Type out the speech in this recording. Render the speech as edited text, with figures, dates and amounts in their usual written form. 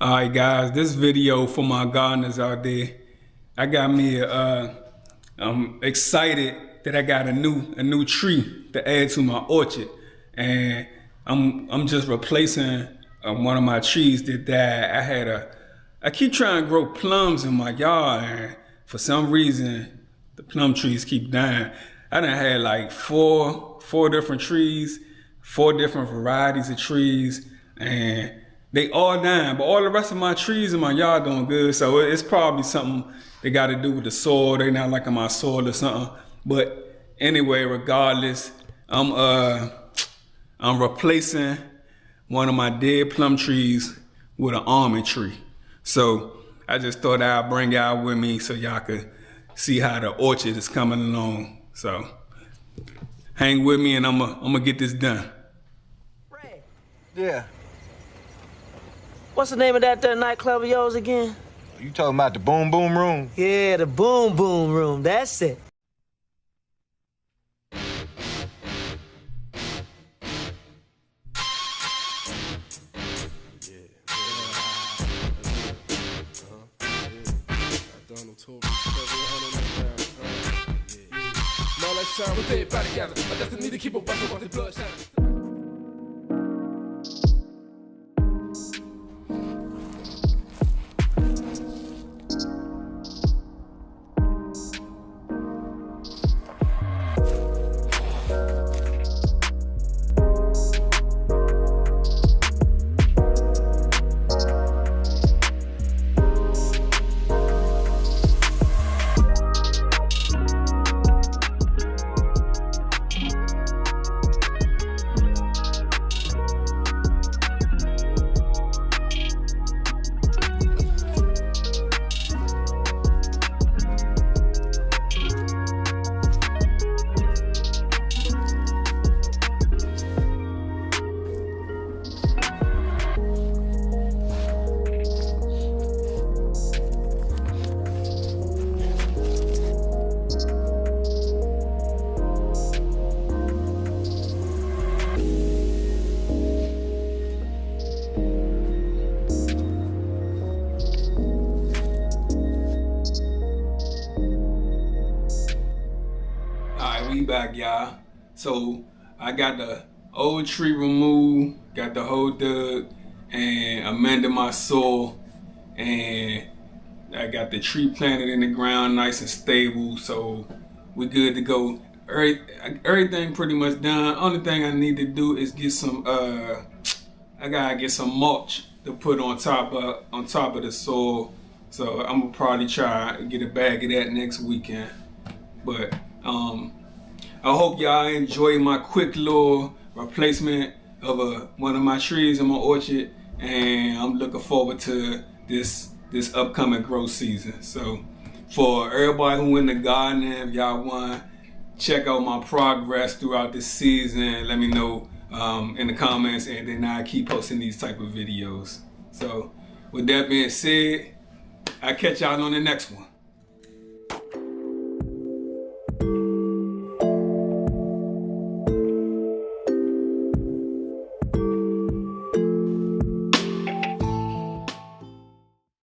Alright guys, this video for my gardeners out there. I got me I'm excited that I got a new tree to add to my orchard. And I'm just replacing one of my trees that died. I keep trying to grow plums in my yard, and for some reason the plum trees keep dying. I done had like four different trees, 4 different varieties of trees, and they all dying, but all the rest of my trees in my yard doing good. So it's probably something they got to do with the soil. They not liking my soil or something. But anyway, regardless, I'm replacing one of my dead plum trees with an almond tree. So I just thought I'd bring y'all with me so y'all could see how the orchard is coming along. So hang with me and I'm gonna get this done. Ray. Yeah. What's the name of that nightclub of yours again? You talking about the Boom Boom Room? Yeah, the Boom Boom Room. That's it. We back, y'all. So I got the old tree removed, got the hole dug, and amended my soil, and I got the tree planted in the ground nice and stable, so we good to go. Everything pretty much done. Only thing I need to do is get some I gotta get some mulch to put on top of the soil. So I'm gonna probably try to get a bag of that next weekend. But I hope y'all enjoy my quick little replacement of one of my trees in my orchard, and I'm looking forward to this upcoming growth season. So for everybody who in the garden, if y'all want to check out my progress throughout this season, let me know in the comments, and then I keep posting these type of videos. So with that being said, I'll catch y'all on the next one.